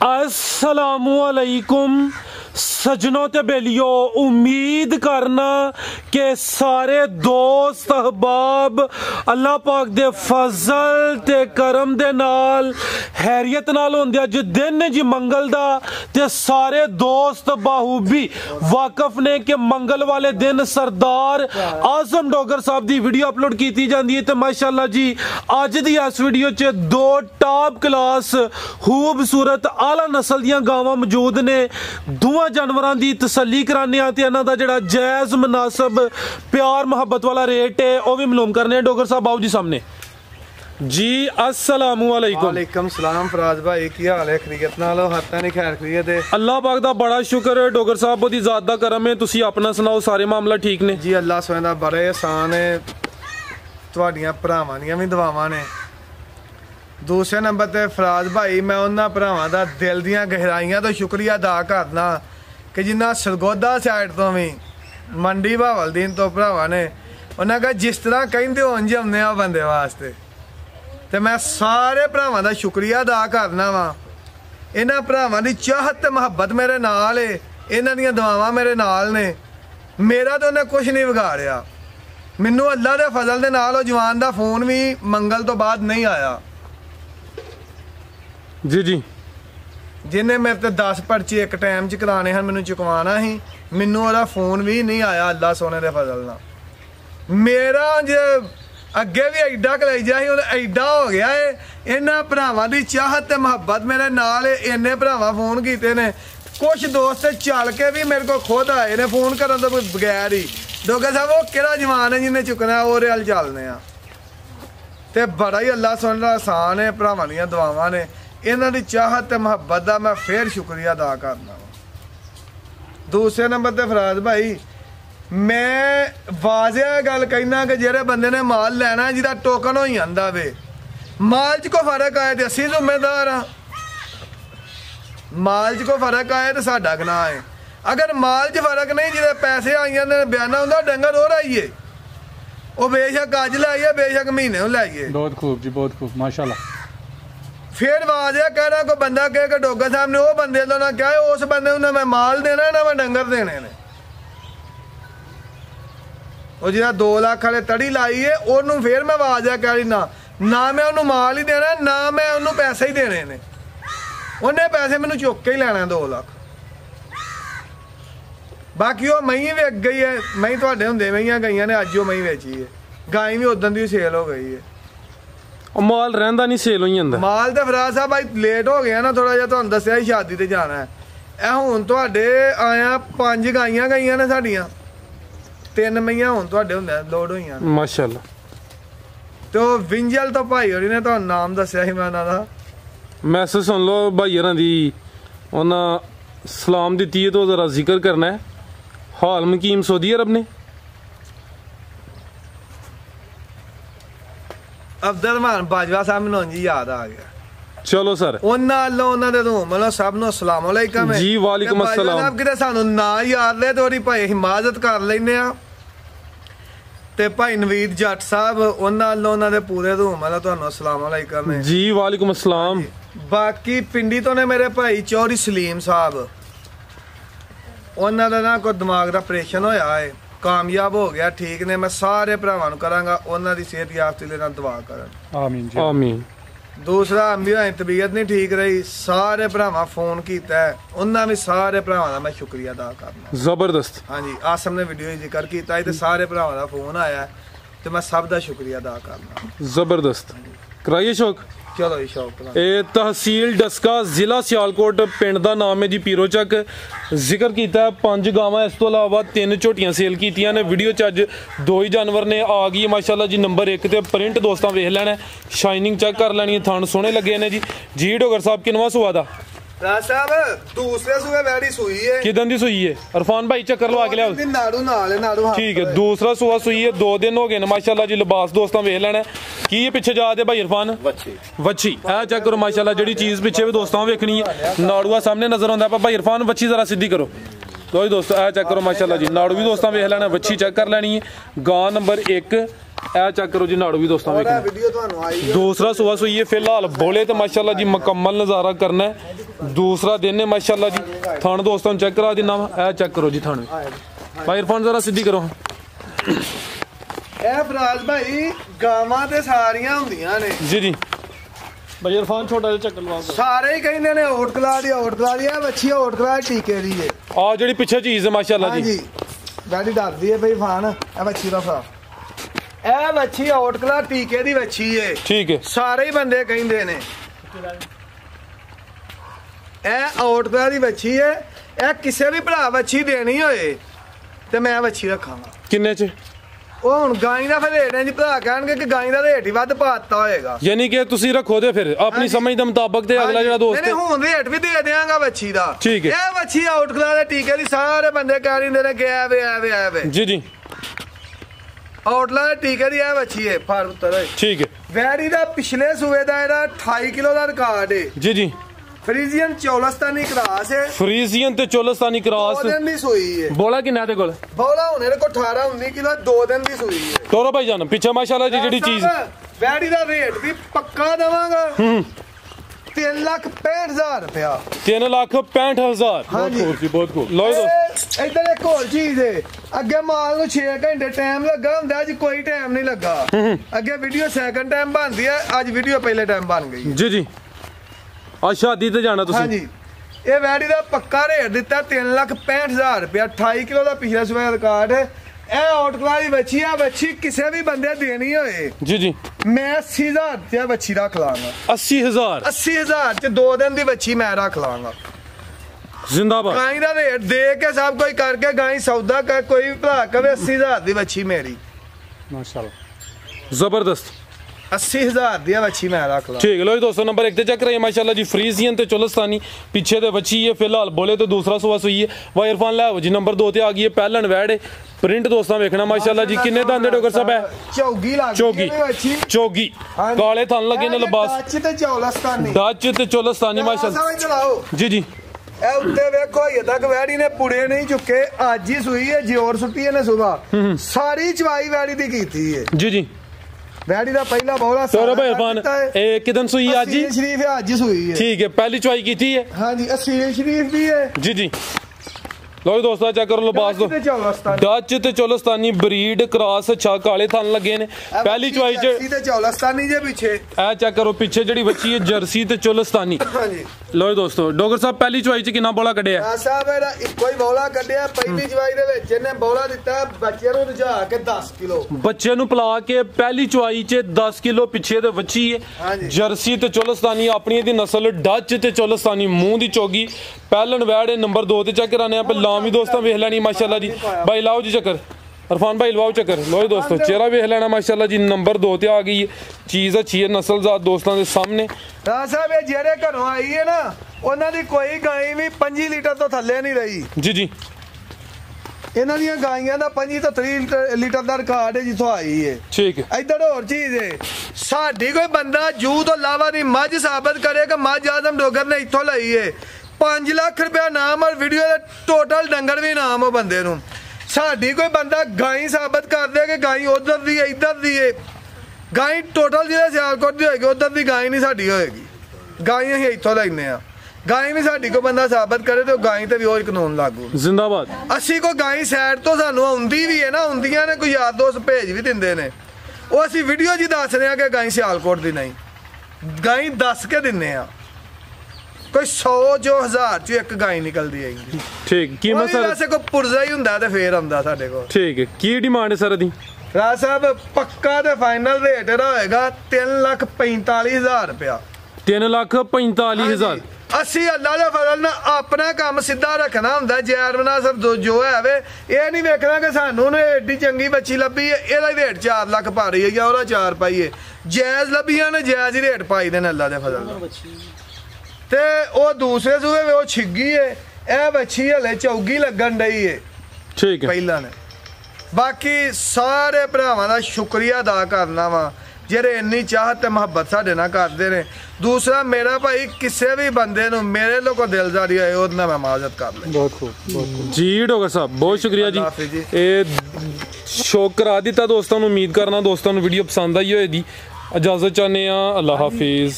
अस्सलामुअलैकुम सजनों ते बेलियो, उम्मीद करना कि सारे दोस्त अहबाब अल्लाह पाक दे फजल ते करम दे नाल हैरियत नाल होंदे। अज दिन जी मंगल दा ते सारे दोस्त बाहूबी वाकफ ने कि मंगल वाले दिन सरदार आजम डोगर साहब दी वीडियो अपलोड की जाती है। तो माशाअल्लाह जी अज दी इस वीडियो च दो टॉप क्लास खूबसूरत आला नस्ल दियां गावां मौजूद ने। दोवां जानवरां दी तसल्ली कराने ते इन्हां दा जिहड़ा जायज़ मुनासिब प्यार मुहब्बत वाला रेट है वह भी मालूम करने। डोगर साहब आओ जी सामने जी। अस्सलामुअलैकुम। वालेकुम सलाम फराज भाई, की हाल है? खैरियत नाल हो? हत्ता नहीं खैर खैरियत है? अल्लाह पाक दा बड़ा शुक्र है। डोगर साहब बहुत ज़ात दा करम है। तुसी अपना सुनाओ, सारे मामला ठीक ने? जी अल्लाह सुबहान दा बड़ा एहसान है। तुहाडियां भरावां दियां भी दुआवां ने। दूसरे नंबर ते फराज भाई मैं उन्हां भरावां दा दिल दियां गहराइयां तो शुक्रिया अदा करना कि जिन्ना सरगोदा साइड तो भी मंडी बहावलदीन तो भरावां ने उन्हें कहा जिस तरह कहिंदे हो उंज हमने आ बंदे वास्ते। तो मैं सारे भरावां दा शुक्रिया अदा करना वा। इन्हां भरावां दी चाहत ते मुहब्बत मेरे नाल है, इन्हां दियां दुआवां मेरे नाल ने। मेरा तो उन्हें कुछ नहीं बिगाड़िया। मैनू अल्लाह दे फजल दे नाल जवान दा फोन भी मंगल तो बाद नहीं आया। जी जी जिन्हें मेरे ते 10 पर्चे एक टाइम च कराने हैं, मैनू चुकवाना ही, मैनू ओहदा फोन भी नहीं आया अल्लाह सोने दे फजल नाल। मेरा जे अगे भी एडा कलेजा ही एडा हो गया है। इन्हां भरावां दी चाहत ते मुहब्बत मेरे नाल है। इन्ने भरावां फोन कीते ने, कुछ दोस्त चल के भी मेरे को खुद आए ने फोन करन तो बगैर ही। डोगर साहब वो किहड़ा जवान है जिन्हें चुकना ओहदे अल चलने आ। ते बड़ा ही अल्लाह सोने दा आसान है। भरावां दियां दुआवां ने, इन्हां दी चाहत ते मुहब्बत दा मैं फिर शुक्रिया अदा करना। दूसरे नंबर ते फराज भाई मैं वाजिया गल कहना कि जेहड़े बंदे ने माल लैना जिहदा टोकन हो जांदा वे, माल च को फर्क आए तो असीं जिम्मेदार हाँ। माल च को फर्क आए तो साडा गुनाह है। अगर माल च फर्क नहीं, जिहदे पैसे आई जांदे बयाना हुंदा डंगर हो रही वो बेशक अज लाइए बेशक महीने में लाइए। बहुत खूब जी, बहुत खूब माशाल्लाह। फिर वाजिया कहना कोई बंदा कहे कि डोगर साहब ने वो बंदे तो ना क्या उस बंदे ना मैं माल देना ना मैं डंगर देने ने। वो जिहड़ा 2 लाख वाले तड़ी लाई है उन्होंने फिर मैं वाजिया कह रही ना मैं उन्होंने माल ही देना ना मैं उन्होंने पैसे ही देने ने। उन्हें पैसे मैनू चुक के ही लेना 2 लाख। बाकी वो मही भी गई है, मही तुहाडे हुंदे मईयां गईयां ने, अज वो मही वेची है। गाय भी उदन दी सेल हो गई है। माल रहिंदा नहीं, सेल हो जांदा माल। तो फराज साहब भाई लेट हो गया ना थोड़ा जिहा, तुहानूं दस्सिया ही शादी ते जाना है। ए हुण तुहाडे आया 5 गाइयां गईयां ने साडियां, 3 मईयां हुण तुहाडे हुंदे लोड होईयां माशाल्लाह। तो विंजल तो भाई होरी ने तुहानूं नाम दस्सिया ही मैं उन्हां दा। मैसेज सुन लो भाई हरां दी, उन्हां सलाम दित्ती है तो जरा जिक्र करना है। हाल मुकीम सऊदी अरब ने। अब्दुलरहमान बाजवा साहब मैनूं जी याद आ गया। चलो सर उन्हां अल्लों उन्हां दे रूम वालों सब नूं अस्सलाम वालेकुम जी। वालेकुम अस्सलाम। साहब किते सानूं ना याद ले तो ओहदी भाई हिमायत कर लैने आ। ते भाई नवीद जट साहब उन्हां अल्लों उन्हां दे पूरे रूम वालों तुहानूं अस्सलाम वालेकुम जी। वालेकुम अस्सलाम। बाकी पिंडी तो ने मेरे भाई चौधरी सलीम साहब, उन्हां दा ना कोई दिमाग दा ऑपरेशन होया है, कामयाब हो गया, ठीक ने। मैं सारे भरावां नूं करांगा उन्हां दी सेहत याफ्ते दे नाल दुआ करन। आमीन जी आमीन। दूसरा अम्मी होई तबीयत नहीं ठीक रही, सारे भरावां फोन कीता है, उन्हां भी सारे भरावां दा मैं शुक्रिया अदा करना। जबरदस्त। हाँ जी आसम ने वीडियो जिक्र किया तो सारे भरावां दा फोन आया तो मैं सब दा शुक्रिया अदा करना। जबरदस्त। कराइए शौक। चलो जी शौक। तहसील डस्का जिला सियालकोट पिंड का नाम है जी पीरो चक। जिक्र किया 5 गावां, इस तो अलावा 3 झोटियां सेल कीतियां ने। वीडियो च अज 2 ही जानवर ने आ गई माशाल्लाह जी। नंबर 1 ते प्रिंट दोस्तां वेख लैना, शाइनिंग चेक कर लैनी, थान सोहने लगे ने जी। डोगर साहब किनवा सुआ दा? राज साहब दूसरे सुबह बैठी सुई है। किदन दी सुई है? इरफान भाई चक्कर लवा के लिया। नाड़ू नाल है, नाड़ू ठीक है। दूसरा सुआ सुई है, 2 दिन हो गए माशाल्लाह जी। लिबास दोस्तां वेख लैना की ये पिछे जा दे भाई इरफान वच्छी ऐ चेक करो माशाल्लाह। जिहड़ी चीज़ पिछे भी दोस्तां वेखनी है, नाड़ूआ सामने नजर आंदा भाई इरफान वच्छी जरा सीधी करो। लो जी दोस्तों ऐ चेक करो माशाल्लाह जी। नाड़ू भी दोस्तां वेख लैना, वच्छी चेक कर लैनी है। गां नंबर 1 ऐ चेक करो जी, नाड़ू भी दोस्तों वेखना। दूसरा सुआ सुई है फिलहाल बोले तो माशाल्लाह जी मुकम्मल नज़ारा करना है। दूसरा दिन है माशाल्लाह जी। थान दोस्तों चेक करा देना वा, चेक करो जी थान भाई इरफान जरा सीधी करो। ਇਹ ਫਰਾਜ਼ ਭਾਈ ਗਾਵਾਂ ਤੇ ਸਾਰੀਆਂ ਹੁੰਦੀਆਂ ਨੇ जी जी भाई इरफान छोटा जिहा चक्कर लगा ਸਾਰੇ ਹੀ ਕਹਿੰਦੇ ਨੇ ਓਟ ਕਲਾ ਦੀ ਇਹ ਬੱਚੀ ਓਟ ਕਲਾ ਟੀਕੇ ਦੀ ਹੈ आ जी पिछे चीज है माशाल्लाह जी। ਹਾਂਜੀ ਗਾੜੀ ਦੱਸਦੀ ਹੈ ਬਈ ਫਾਨ ਇਹ ਬੱਚੀ ਦਾ ਫਰਾ ਇਹ ਬੱਚੀ ਓਟ ਕਲਾ ਟੀਕੇ ਦੀ ਬੱਚੀ ਹੈ ठीक है ਸਾਰੇ ਹੀ ਬੰਦੇ ਕਹਿੰਦੇ ਨੇ ਇਹ ਓਟ ਕਲਾ ਦੀ ਬੱਚੀ ਹੈ ਇਹ ਕਿਸੇ ਵੀ ਭਰਾ ਬੱਚੀ ਦੇਣੀ ਹੋਏ ਤੇ ਮੈਂ ਬੱਚੀ ਰੱਖਾਂਗਾ किन्ने च ਉਹ ਹੁਣ ਗਾਈ ਦਾ ਫਿਰ ਰੇਟ ਹੈ ਜੀ ਭਰਾ ਕਹਿਣਗੇ ਕਿ ਗਾਈ ਦਾ ਰੇਟ ਹੀ ਵੱਧ ਪਾਤਾ ਹੋਏਗਾ यानी कि तुसी रखो दे फिर अपनी समझ दे मुताबिक ते अगला जेड़ा दोस्त नहीं है ਹੁਣ ਰੇਟ ਵੀ ਦੇ ਦਿਆਂਗਾ ਬੱਚੀ ਦਾ ठीक है। ਇਹ ਬੱਚੀ ਆਊਟ ਕਲਾ ਦੇ ਟੀਕੇ ਦੀ ਸਾਰੇ ਬੰਦੇ ਕਹਿ ਰਹੇ ਨੇ ਕਿ ਆਵੇ जी जी ਆਊਟ ਕਲਾ ਦੇ ਟੀਕੇ ਦੀ ਇਹ ਬੱਚੀ ਹੈ ਫਾਰ ਉਤਰ ठीक है ਵੈੜੀ ਦਾ ਪਿਛਲੇ ਸੂਏ ਦਾ ਇਹਦਾ 28 ਕਿਲੋ ਦਾ ਰਿਕਾਰਡ ਹੈ जी जी ਫਰੀਜ਼ੀਅਨ ਚੌਲਸਤਾਨੀ ਕਰਾਸ ਹੈ फ्रीजियन ते चोलस्तानी ਦੋ क्रॉस ਦਿਨ ਦੀ ਸੂਈ ਹੈ बोला कि ना दे कोल ਬੋਲਾ ਹੁਣ ਇਹਦੇ ਕੋਲ 18 19 ਕਿਲੋ 2 ਦਿਨ ਦੀ ਸੂਈ ਹੈ टोरो भाई जान पीछे माशाल्लाह जी जेडी चीज ਵੈੜੀ ਦਾ ਰੇਟ ਵੀ ਪੱਕਾ ਦਵਾਂਗਾ 3,65,000 रुपया 3,65,000 हाँ जी। बहुत खूब लो दोस्त इधर एक और चीज है अगे माल ਨੂੰ 6 ਘੰਟੇ ਟਾਈਮ ਲੱਗਾ ਹੁੰਦਾ ਅੱਜ ਕੋਈ ਟਾਈਮ ਨਹੀਂ ਲੱਗਾ ਅੱਗੇ ਵੀਡੀਓ ਸੈਕੰਡ ਟਾਈਮ ਬਣਦੀ ਹੈ ਅੱਜ ਵੀਡੀਓ ਪਹਿਲੇ ਟਾਈਮ ਬਣ ਗਈ जी जी आ शादी ते जाना तुसी ਹਾਂਜੀ ਇਹ ਵੈੜੀ ਦਾ ਪੱਕਾ ਰੇਟ ਦਿੱਤਾ 3,65,000 रुपया 28 ਕਿਲੋ ਦਾ ਪਿਛਲਾ ਸਵੇਰ ਰਿਕਾਰਡ ਹੈ ਇਹ ਆਊਟ ਕਲਾ ਦੀ ਬੱਚੀ ਆ ਬੱਚੀ ਕਿਸੇ ਵੀ ਬੰਦੇ ਦੇਣੀ ਹੋਏ जी जी ਮੈਂ 80,000 ਤੇ ਬੱਚੀ ਰੱਖ ਲਾਂਗਾ 80,000 80,000 ਚ 2 ਦਿਨ ਦੀ ਬੱਚੀ ਮੈਂ ਰੱਖ ਲਾਂਗਾ जिंदाबाद ਗਾਈ ਦਾ ਰੇਟ ਦੇ ਕੇ ਸਭ ਕੋਈ ਕਰਕੇ ਗਾਈ ਸੌਦਾ ਕਰ ਕੋਈ ਭਰਾ ਕਵੇ 80,000 ਦੀ ਬੱਚੀ ਮੇਰੀ माशाल्लाह जबरदस्त 80,000 ਦੀ ਬੱਚੀ ਮੈਂ ਰੱਖ ਲਾਂ ठीक है लो जी दोस्तों नंबर 1 ते चेक कराइए माशाल्लाह जी फ्रीजियन ते चोलस्तानी पीछे ते बची है फिलहाल बोले तो दूसरा सुबह सुई है वाह इरफान लै जी नंबर 2 ते आ गई है पहलन वैड है प्रिंट दोस्तों देखना माशाल्लाह जी किन्ने दांदे डोगर सब है ਚੌਗੀ ਲੱਗ चौगी ਗਈ ਬੱਚੀ चौगी ਹਾਂਜੀ। काले थान लगे ने लिबास ਡੱਚ ਤੇ ਚੌਲਸਤਾਨੀ डच ते चोलस्तानी माशाल्लाह ਸਮਝ ਚਲਾਓ जी जी ਇਹ ਉੱਤੇ ਵੇਖੋ ਇਹ ਤੱਕ ਵੈੜੀ ਨੇ ਪੁੜੇ ਨਹੀਂ ਚੁੱਕੇ ਅੱਜ ਹੀ ਸੂਈ ਹੈ ਜੋਰ ਸੁੱਟੀ ਇਹਨੇ ਸੁਬਾ ਸਾਰੀ ਚਵਾਈ ਵੈੜੀ ਦੀ ਕੀਤੀ ਹੈ जी जी ਵੈੜੀ ਦਾ ਪਹਿਲਾ ਬੋਲਾ टोरो भाई इरफान ए किदन सुई आज जी ਸ਼ਰੀਫ ਹੈ ਅੱਜ ਹੀ ਸੂਈ ਹੈ ठीक है पहली चुवाई की थी है ਹਾਂਜੀ ਅਸੀਲ ਸ਼ਰੀਫ ਦੀ ਹੈ जी जी लो जी दोस्तों चेक करो लिबास दो ਤੇ ਚੌਲਸਤਾਨੀ डच ते चोलस्तानी ब्रीड क्रॉस अच्छा काले थान लगे ने पहली चुवाई च ਜਰਸੀ ਤੇ ਚੌਲਸਤਾਨੀ जे पीछे ए चेक करो पीछे जड़ी बच्ची है जर्सी ते चोलस्तानी ਹਾਂਜੀ लो जी दोस्तों डोगर साहब पहली चुवाई च किन्ना बोला कढ़िया ਆ ਸਾਹਿਬ ਇਹਦਾ ਇੱਕੋ ਹੀ ਬੌਲਾ ਕੱਢਿਆ ਪਹਿਲੀ ਜਵਾਈ ਦੇ ਵਿੱਚ ਇਹਨੇ ਬੌਲਾ ਦਿੱਤਾ ਬੱਚੇ ਨੂੰ ਰੁਝਾ ਕੇ 10 ਕਿਲੋ बच्चे नु पिला के पहली चुवाई च 10 किलो पिछे ते बच्ची हाँ है जी। जर्सी ते चोलस्तानी अपनी दी नस्ल डच ते चोलस्तानी मुंह दी चौगी पहलन वैड नंबर 2 ते चेक कराने पे लाम ही दोस्तों वेख लेनी माशाल्लाह जी भाई लाओ जी चक्कर इरफान भाई लवाओ चक्कर लो जी दोस्तों चेहरा वेख लेना माशाल्लाह जी नंबर 2 ते आ गई है चीज अच्छी है नस्ल जात दोस्तों के सामने ਆ ਸਾਹਿਬ ਇਹ ਜਿਹੜੇ ਘਰੋਂ ਆਈ ਹੈ ਨਾ ਉਹਨਾਂ ਦੀ ਕੋਈ ਗਾਈ ਵੀ 5 ਲੀਟਰ ਤੋਂ ਥੱਲੇ ਨਹੀਂ ਰਹੀ जी जी ਇਹਨਾਂ ਦੀਆਂ ਗਾਈਆਂ ਦਾ 5 ਤੋਂ 30 ਲੀਟਰ ਦਾ ਰਿਕਾਰਡ ਹੈ ਜਿੱਥੋਂ ਆਈ ਹੈ ठीक है ਇੱਧਰ ਹੋਰ ਚੀਜ਼ ਹੈ ਸਾਡੀ ਕੋਈ ਬੰਦਾ ਜੂ ਤੋਂ ਇਲਾਵਾ ਦੀ ਮੱਝ ਸਾਬਤ ਕਰੇ ਕਿ ਮੱਝ ਆਦਮ ਡੋਗਰ ਨੇ ਇੱਥੋਂ ਲਈ ਹੈ 5 ਲੱਖ ਰੁਪਇਆ ਨਾਮ ਔਰ ਵੀਡੀਓ ਦਾ ਟੋਟਲ ਡੰਗਰ ਵੀ ਨਾਮ ਉਹ ਬੰਦੇ ਨੂੰ ਸਾਡੀ ਕੋਈ ਬੰਦਾ ਗਾਈ ਸਾਬਤ ਕਰ ਦੇ ਕਿ ਗਾਈ ਉਧਰ ਦੀ ਹੈ ਇੱਧਰ ਦੀ ਹੈ ਗਾਈ ਟੋਟਲ ਜਿਹੜੇ ਸਿਆਲਕੋਟ ਦੀ ਹੋਏਗੀ ਉਧਰ ਦੀ ਗਾਈ ਨਹੀਂ ਸਾਡੀ ਹੋਏਗੀ ਗਾਈ ਅਸੀਂ ਇੱਥੋਂ ਲੈਨੇ ਆ ਗਾਈ ਵੀ ਸਾਡੀ ਕੋਈ ਬੰਦਾ ਸਾਬਤ ਕਰੇ ਤੇ ਗਾਈ ਤੇ ਵੀ ਉਹ ਕਾਨੂੰਨ ਲਾਗੂ जिंदाबाद ਅਸੀਂ ਕੋਈ ਗਾਈ ਸਾਈਡ ਤੋਂ ਸਾਨੂੰ ਆਉਂਦੀ ਵੀ ਹੈ ਨਾ ਹੁੰਦੀਆਂ ਨੇ ਕੋਈ ਯਾਰ ਦੋਸਤ ਭੇਜ ਵੀ ਦਿੰਦੇ ਨੇ ਉਹ ਅਸੀਂ ਵੀਡੀਓ ਜੀ ਦੱਸ ਰਹੇ ਆ ਕਿ ਗਾਈ ਸਿਆਲਕੋਟ ਦੀ ਨਹੀਂ ਗਾਈ ਦੱਸ ਕੇ ਦਿੰਨੇ ਆ ਕੋਈ 100 ਜੋ 1000 ਚ ਇੱਕ ਗਾਈ ਨਿਕਲਦੀ ਹੈਗੀ ठीक कीमत सर ਵੈਸੇ ਕੋਈ ਪੁਰਜ਼ਾ ਹੀ ਹੁੰਦਾ ਤੇ ਫੇਰ ਆਉਂਦਾ ਸਾਡੇ ਕੋਲ ठीक है की डिमांड है सर दी ਰਾਜ ਸਾਹਿਬ ਪੱਕਾ ਤੇ ਫਾਈਨਲ ਰੇਟ ਇਹਦਾ ਹੋਏਗਾ 3,45,000 ਰੁਪਇਆ 3,45,000 ਅਸੀਂ ਅੱਲਾ ਦੇ ਫਜ਼ਲ ਨਾਲ ਆਪਣਾ ਕੰਮ ਸਿੱਧਾ ਰੱਖਣਾ ਹੁੰਦਾ ਜੈਰ ਮਨਾਸਬ ਜੋ ਹੈ ਵੇ ਇਹ ਨਹੀਂ ਵੇਖਣਾ ਕਿ ਸਾਨੂੰ ਨੇ ਏਡੀ ਚੰਗੀ ਬੱਚੀ ਲੱਭੀ ਹੈ ਇਹਦਾ ਰੇਟ 4 ਲੱਖ ਪਾ ਰਹੀ ਹੈ ਜਾਂ ਉਹਦਾ 4 ਪਾਈਏ ਜਾਇਜ਼ ਲੱਭੀਆਂ ਨੇ ਜਾਇਜ਼ ਹੀ ਰੇਟ ਪਾਈ ਦੇ ਨੇ ਅੱਲਾ ਦੇ ਫਜ਼ਲ ਨਾਲ ਤੇ ਉਹ ਦੂਸਰੇ ਸੂਏ ਵੇ ਉਹ ਛਿੱਗੀ ਹੈ ਇਹ ਬੱਚੀ ਹਲੇ ਚੌਗੀ ਲੱਗਣ ਡਈ ਹੈ ठीक है ਪਹਿਲਾਂ ਨੇ ਬਾਕੀ ਸਾਰੇ ਭਰਾਵਾਂ ਦਾ ਸ਼ੁਕਰੀਆ ਅਦਾ ਕਰਨਾ ਵਾ ਜਿਹੜੇ ਇੰਨੀ ਚਾਹਤ ਤੇ ਮੁਹੱਬਤ ਸਾਡੇ ਨਾਲ ਕਰਦੇ ਨੇ ਦੂਸਰਾ ਮੇਰਾ ਭਾਈ ਕਿਸੇ ਵੀ ਬੰਦੇ ਨੂੰ ਮੇਰੇ ਲੋਕੋ ਦਿਲਦਾਰੀ ਆਏ ਉਹਦੇ ਨਾਲ ਮੈਂ ਮਾਜ਼ਰਤ ਕਰ ਲੈ बहुत खूब जी डोगर साहब बहुत शुक्रिया जी अल्लाह हाफिज़ जी। ਇਹ ਸ਼ੌਕ ਕਰਾ ਦਿੱਤਾ ਦੋਸਤਾਂ ਨੂੰ ਉਮੀਦ ਕਰਨਾ ਦੋਸਤਾਂ ਨੂੰ ਵੀਡੀਓ ਪਸੰਦ ਆਈ ਹੋਏਗੀ ਇਜਾਜ਼ਤ ਚਾਹੁੰਦੇ ਆ ਅੱਲਾਹ ਹਾਫਿਜ਼।